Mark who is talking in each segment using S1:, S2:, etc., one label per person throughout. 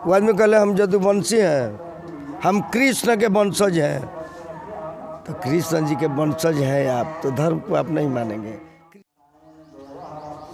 S1: वो आदमी कहले हम यदुवंशी हैं, हम कृष्ण के वंशज हैं। तो कृष्ण जी के वंशज हैं आप, तो धर्म को आप नहीं मानेंगे।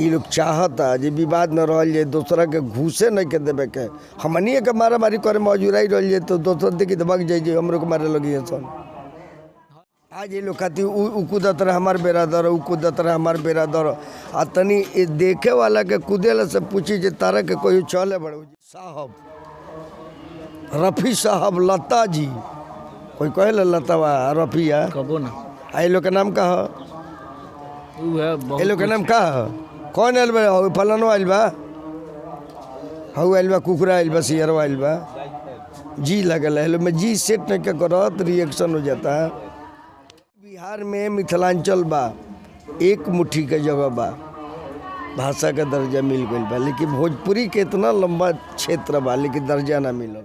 S1: ये लोग चाहता जे विवाद में रह जाए, दूसरा के घूसे नहीं के देवे के, हमनिए के मारा मारी करे मौजूराई रह जाए तो दोसर देखी दबक जाइए, हमरो को मारे लगी सन। आज ये लोग कहती उ कूदत रहे हमार बेरादर, उ कूदत रहे हमार बेरादर। आ तनी ये देखे वाला के कूदेला से पूछी जे तारा के कोई चले बड़ो साहब, रफ़ी साहब, लता जी, कोई कहे लतावा रफ़िया
S2: कबो ना।
S1: ये लोग के नाम का है, ये लोग के नाम का है? कौन आयल बा? फलानो आयल बा, हऊ आयल बा, कुकरा आयल बा, सियरवा आयल बा, जी लगल है। में जी सेट नहीं के करत रिएक्शन हो जाता है। बिहार में मिथिलांचल बा, एक मुट्ठी के जगह बा, भाषा का दर्जा मिल गई बा, लेकिन भोजपुरी के इतना लंबा क्षेत्र बा लेकिन दर्जा ना मिलल।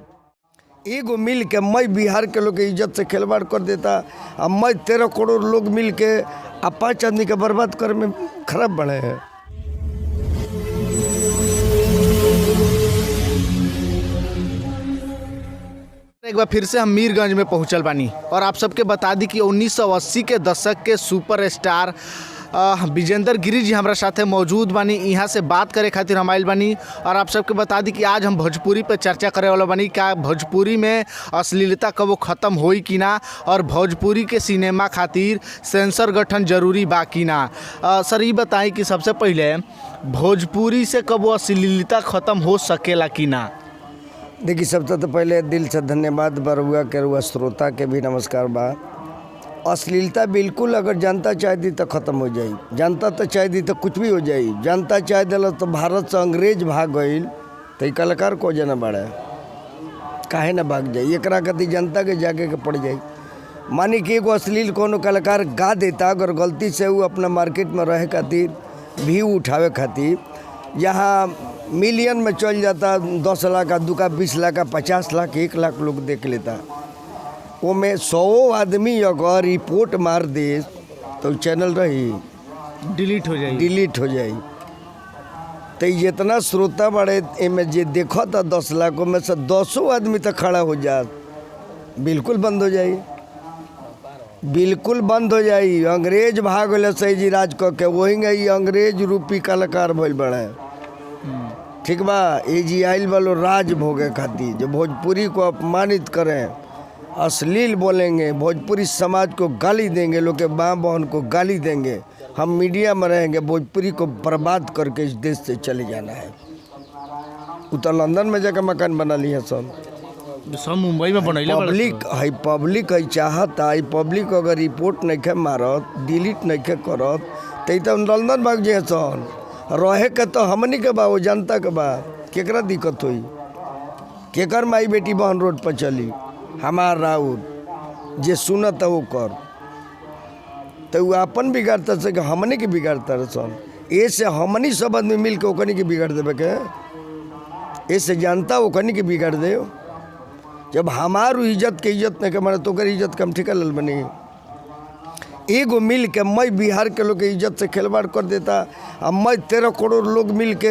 S1: एगो मिल के मैं बिहार के लोग के इज्जत से खिलवाड़ कर देता, अब मैं 13 करोड़ लोग मिल के अब 5 आदमी के बर्बाद कर में खराब बने हैं।
S2: एक बार फिर से हम मीरगंज में पहुंचल बानी और आप सबके बता दी कि 1980 के दशक के सुपरस्टार विजेंद्र गिरी जी हमारा साथे मौजूद बानी। यहाँ से बात करे खातिर हम आइल बानी और आप सबके बता दी कि आज हम भोजपुरी पे चर्चा करे वाला बानी। क्या भोजपुरी में अश्लीलता कब ख़त्म होई कि ना, और भोजपुरी के सिनेमा खातिर सेंसर गठन जरूरी बा कि ना। सर ये बताई कि सबसे पहले भोजपुरी से कब अश्लीलता ख़त्म हो सकेला कि ना।
S1: देखिए, सबसे तो पहले दिल से धन्यवाद बरुआ के रुआ श्रोता के भी नमस्कार बा। अश्लीलता बिल्कुल अगर जनता चाह दी तो ख़त्म हो जाई, जनता तो चाह दी तो कुछ भी हो जाई। जनता चाह दिल तो भारत से अंग्रेज भाग गई तो ये कलाकार को जना बड़ा काहे ना भाग जाई, एकरा कति जनता के जाके के पड़ जाई। मानी कि एगो अश्लील कोनो कलाकार गा देता, अगर गलती से वो अपना मार्केट में रहे खातिर व्यू उठावे खातिर, यहाँ मिलियन में चल जाता, 10 लाख, 2 का 20 लाख, 50 लाख, 1 लाख लोग देख लेता। वो में 100 आदमी अगर रिपोर्ट मार दे तो चैनल रही
S2: डिलीट हो जाई। तो
S1: जितना श्रोता बड़े एमें जे देखो था 10 लाख में से 200 आदमी तक खड़ा हो जा, बिल्कुल बंद हो जाई, बिल्कुल बंद हो जाई। अंग्रेज भाग गए सही जी राज क के, वही ये अंग्रेज रूपी कलाकार भइल बड़े। ठीक बा, ये जी आइल वालो राज भोगे खातिर जो भोजपुरी को अपमानित करें, अश्लील बोलेंगे, भोजपुरी समाज को गाली देंगे, लोग के माँ बहन को गाली देंगे, हम मीडिया में रहेंगे, भोजपुरी को बर्बाद करके इस देश से चले जाना है। उतर लंदन में जाकर मकान बना लिए सब
S2: मुंबई में बनैले
S1: पब्लिक है चाहता है। पब्लिक अगर रिपोर्ट नहीं के मारत, डिलीट नहीं के करत तो लंदन भाग जाए सन। रहे के तो हमनी के बा, वो जनता के बा, केकरा दिक्कत हुई, केकर माई बेटी बहन रोड पर चली, हमार राउत जे सुनत वो कर, तो वो अपन बिगाड़ता से हमनी के बिगाड़ता सन। ऐसे हमनी सब आदमी मिल के ओकनी के बिगाड़ देवे के, ऐसे जनता ओकनी के बिगाड़ दे। जब हमारू इज्जत के इज्जत नहीं के मारे तो इज्जत कम ठिका लल बनी। एगो मिल के मैं बिहार के लोग के इज्जत से खिलवाड़ कर देता, अब मैं 13 करोड़ लोग मिल के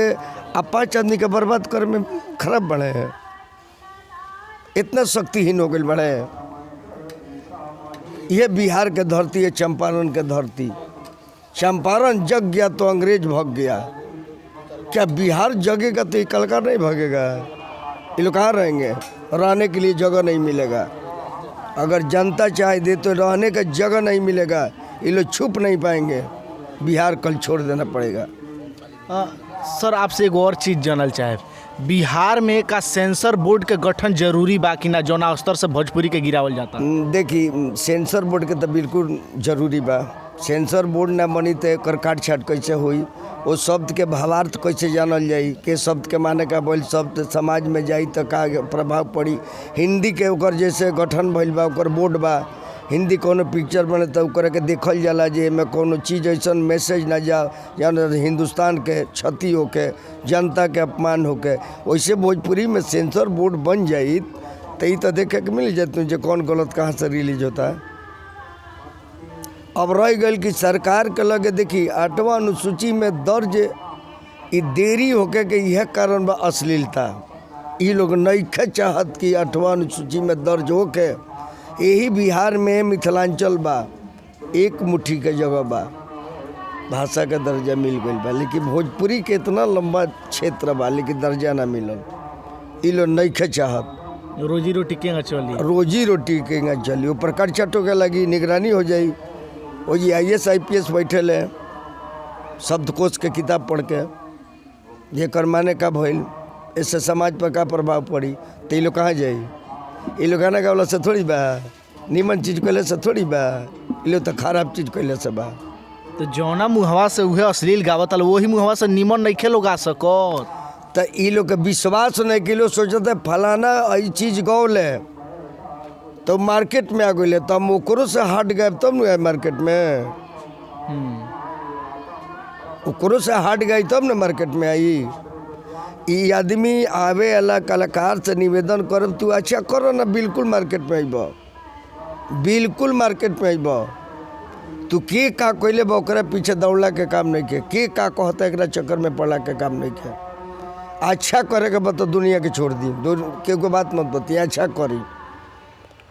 S1: अब 5 आदमी के बर्बाद कर में खराब बढ़े हैं, इतना शक्तिहीन हो गए बड़े। ये बिहार के धरती है, चंपारण के धरती। चंपारण जग गया तो अंग्रेज भाग गया, क्या बिहार जगेगा तो ये कलाकार नहीं भागेगा? ये लोग कहाँ रहेंगे? रहने के लिए जगह नहीं मिलेगा। अगर जनता चाहे दे तो रहने का जगह नहीं मिलेगा, ये लोग छुप नहीं पाएंगे, बिहार कल छोड़ देना पड़ेगा।
S2: सर आपसे एक और चीज़ जानल चाहे, बिहार में का सेंसर बोर्ड के गठन जरूरी बा कि ना, जौना स्तर से भोजपुरी के गिरावल जाता?
S1: देखिए, सेंसर बोर्ड के तो बिल्कुल जरूरी बा। सेंसर बोर्ड ना बनी तो एकर काट छाट कैसे हुई, वो शब्द के भावार्थ कैसे जानल जाई, के शब्द के माने का बोल शब्द समाज में जाई तो का प्रभाव पड़ी। हिंदी के ओकर जैसे गठन भइल बा, ओकर बोर्ड बा, हिंदी कोनो पिक्चर बने तो ओकरा के देखल जाला जे में कोनो चीज़ ऐसा मैसेज ना जाओ या हिंदुस्तान के क्षति होके, जनता के अपमान होके। वैसे भोजपुरी में सेंसर बोर्ड बन जाई तो ये तो देखे के मिल जाते जो कौन गलत कहाँ से रिलीज होता है। अब रह गई कि सरकार के लगे देखी 8वां अनुसूची में दर्ज देरी होके के यह कारण बा अश्लीलता। ये लोग नइखे चाहत कि 8वां अनुसूची में दर्ज हो के यही बिहार में मिथिलांचल बा एक मुट्ठी के जगह बा भाषा का दर्जा मिल गई बा, लेकिन भोजपुरी के इतना लंबा क्षेत्र बा लेकिन दर्जा ना मिलल। ये लोग नइखे चाहत,
S2: रोजी रोटी केंगा चली,
S1: रोजी रोटी के चली ऊपर खर्चा टोके लगी, निगरानी हो जाई। वो जी IAS IPS बैठे ले शब्दकोश के किताब पढ़ के जेकर माने का भइल, इससे समाज पर का प्रभाव पड़ी, तो ये लोग कहाँ जाई? ये लोग गाना गावला से थोड़ी बा, निमन चीज कैले से थोड़ी बा, ये लोग तो खराब चीज कैले से बा।
S2: तो जौना मुहवा से उहे अश्लील गावत आल वही मुहवा से निमन नहीं खेलो गा सकत।
S1: तो ये लोग के विश्वास नहीं कि लोग सोचते फलाना ये चीज गौले तो मार्केट में आ गए, तो हम ओकरो से हट गए तब न मार्केट में, ओकरो से हट गई तब न मार्केट में आई। ये आदमी आवे वाला कलाकार से निवेदन करब तू अच्छा करो ना, बिल्कुल मार्केट में अब, बिल्कुल मार्केट में अब। तू के का कोयले बा ओकरा पीछे दौड़ला के काम नहीं के का कहता एकरा चक्कर में पड़ला के काम नहीं के। अच्छा करे के बता दुनिया के छोड़ दी, के को बात मत बती, अच्छा करी।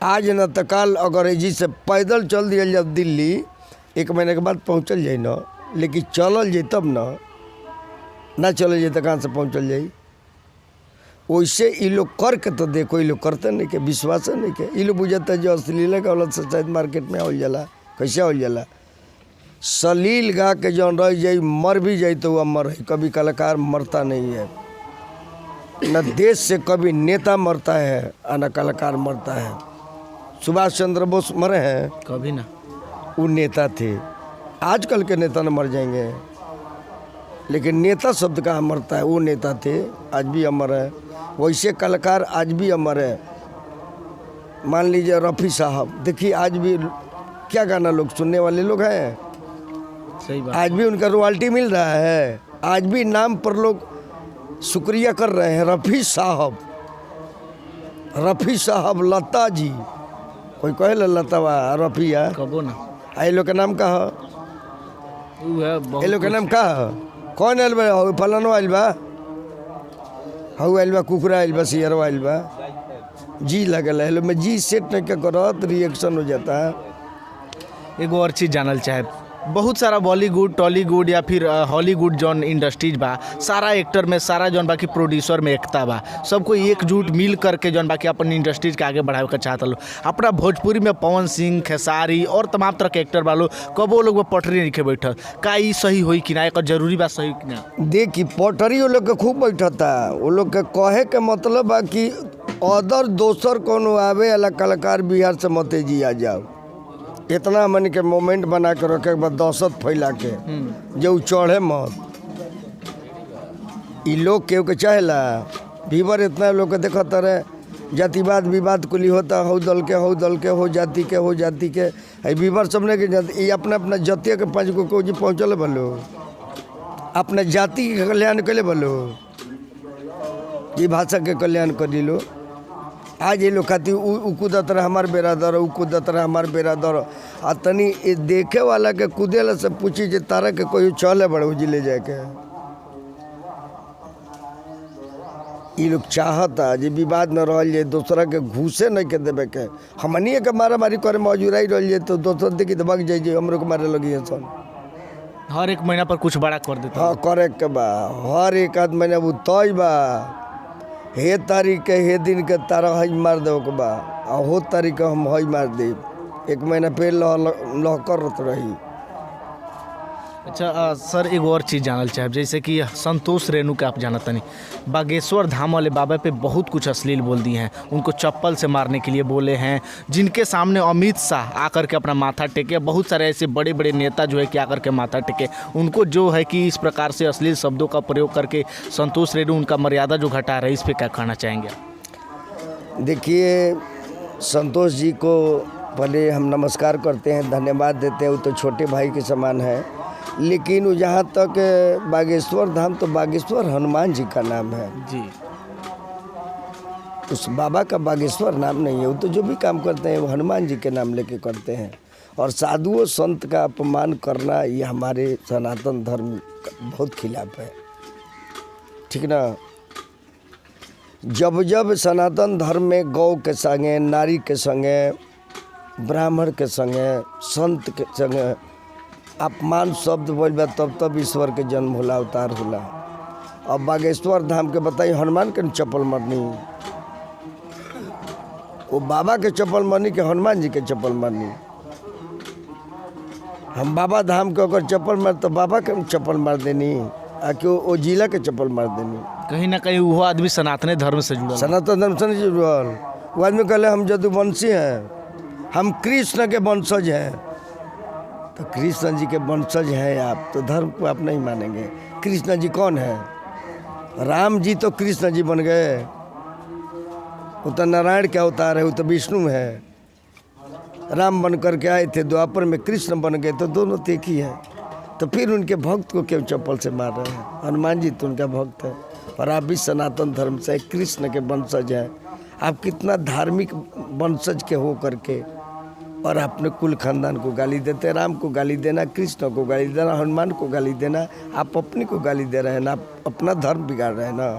S1: आज न तो कल अगर जी से पैदल चल दिया जब दिल्ली 1 महीने के बाद पहुँचल जाई न, लेकिन चलल जाई तब ना चलल जाई तो कहाँ से पहुँचल जाई। वैसे ये लोग कर के तो देखो, ये लोग करते नहीं के, विश्वास नहीं के। ये लोग बुझाते जो अश्लील का औलत से शायद मार्केट में आवल जाला, कैसे आवल जाला? सलील गा के जौन रह जाई मर भी जाई तो वह मर है। कभी कलाकार मरता नहीं है, न देश से कभी नेता मरता है और न कलाकार मरता है। सुभाष चंद्र बोस मरे हैं?
S2: कभी ना,
S1: वो नेता थे। आजकल के नेता न मर जाएंगे, लेकिन नेता शब्द कहाँ मरता है? वो नेता थे, आज भी अमर है। वैसे कलाकार आज भी अमर है। मान लीजिए रफ़ी साहब, देखिए आज भी क्या गाना लोग सुनने वाले लोग हैं,
S2: सही बात।
S1: आज भी उनका रॉयल्टी मिल रहा है, आज भी नाम पर लोग शुक्रिया कर रहे हैं। रफ़ी साहब लता जी, कोई कहे लता बा रफ़िया,
S2: कबो ना।
S1: ये लोग का नाम का है?
S2: ऊ है
S1: ये लोग का नाम का है? कौन आयल बा? फलानो आयल बा, हऊ आयल बा, कुकरा आयल बा, सियरवा आयल बा, जी लगल है। में जी सेट नहीं करत, रिएक्शन हो जाता है।
S2: एगो और चीज़ जानल चाहे, बहुत सारा बॉलीवुड टॉलीवुड या फिर हॉलीवुड जौन इंडस्ट्रीज बा, सारा एक्टर में सारा जौन बाकी प्रोड्यूसर में एकता बा, सबको एकजुट मिल करके जौन बाकी अपन इंडस्ट्रीज के आगे बढ़ावे के चाहता लो। अपना भोजपुरी में पवन सिंह, खेसारी और तमाम तरह के एक्टर वालों कबो लोग पटरी नहीं के बैठल, का ई सही होई कि ना, एक जरूरी बा सही कि ना?
S1: देखी पटरी वो लोग के खूब बैठता, वो लोग के कहे के मतलब बा कि अदर दोसर कोनो आवे वाला कलाकार बिहार से मते जी आ जाओ, इतना मन के मोमेंट बना के रखे के बाद दहशत फैला के जो चढ़े मत। ये लोग केहू के चाहेला भीवर, इतना लोग के देखत रहे जातिवाद विवाद कुली होता, हो दल के हो दल के, हो जाति के हो जाति के, भीवर सबने के ये अपना अपना जातीय के 5 गो को जी पहुँचल बोलो, अपना जाति के कल्याण कर ले बोलो, ये भाषा के कल्याण कर लो। आज ये लोग खाती उ कूदत रहे हमार बेरादर, उ कूदत रहे हमार बेरादर, आ तनी ये देखे वाला के कूदेला से पूछी जे तारा के कोई चले बड़े जिले जाके। ये लोग चाहता जे विवाद न रह जाए, दूसरा के घूसे नहीं के देवे के, हमनिए के मारा मारी करे मौजूराई रह जाए तो दोसर देखी तो भाग जाइए, हमरो के मारे लगी है सन।
S2: हर एक महीना पर कुछ बड़ा कर देता।
S1: हाँ करे के बा, हर एक आध महीना वो तय बा, हे तारीख के हे दिन के तारा हज मार दे के बा, आ हो तारीख के हम हज मार दे। 1 महीना पेड़ लह करत रही।
S2: अच्छा सर, एगो और चीज़ जानल चाहे, जैसे कि संतोष रेणु के आप जानत नहीं, बागेश्वर धाम वाले बाबा पे बहुत कुछ अश्लील बोल दिए हैं, उनको चप्पल से मारने के लिए बोले हैं, जिनके सामने अमित शाह आकर के अपना माथा टेके, बहुत सारे ऐसे बड़े बड़े नेता जो है कि आकर के माथा टेके, उनको जो है कि इस प्रकार से अश्लील शब्दों का प्रयोग करके संतोष रेणु उनका मर्यादा जो घटा रहे, इस पर क्या कहना चाहेंगे?
S1: देखिए, संतोष जी को पहले हम नमस्कार करते हैं, धन्यवाद देते हैं, वो तो छोटे भाई के समान है। लेकिन वो जहाँ तक बागेश्वर धाम, तो बागेश्वर हनुमान जी का नाम है
S2: जी,
S1: उस बाबा का बागेश्वर नाम नहीं है। वो तो जो भी काम करते हैं वो हनुमान जी के नाम लेके करते हैं। और साधुओं संत का अपमान करना ये हमारे सनातन धर्म का बहुत खिलाफ है, ठीक ना। जब जब सनातन धर्म में गौ के संगे, नारी के संगे, ब्राह्मण के संगे, संत के संगे अपमान शब्द बोलबे तब तब ईश्वर के जन्म होला, अवतार होला। अब बागेश्वर धाम के बताई हनुमान के चप्पल मारनी, वो बाबा के चप्पल मारनी के हनुमान जी के चप्पल मारनी। हम बाबा धाम के ओकर चप्पल मार तो बाबा के चप्पल मार देनी, आ कि वो जिला के चप्पल मार देनी।
S2: कहीं ना कहीं वो आदमी सनातन धर्म से जुड़ा।
S1: सनातन धर्म से नहीं जुड़ल। वो आदमी कहले हम यदुवंशी हैं, हम कृष्ण के वंशज हैं। तो कृष्ण जी के वंशज हैं आप, तो धर्म को आप नहीं मानेंगे। कृष्ण जी कौन है? राम जी तो कृष्ण जी बन गए, वो तो नारायण के अवतार है, वो तो विष्णु है। राम बन करके आए थे, द्वापर में कृष्ण बन गए, तो दोनों तो एक ही है। तो फिर उनके भक्त को क्यों चप्पल से मार रहे हैं? हनुमान जी तो उनका भक्त है, और आप भी सनातन धर्म से कृष्ण के वंशज हैं। आप कितना धार्मिक वंशज के हो करके और अपने कुल खानदान को गाली देते हैं। राम को गाली देना, कृष्ण को गाली देना, हनुमान को गाली देना, आप अपने को गाली दे रहे हैं ना, आप अपना धर्म बिगाड़ रहे हैं ना।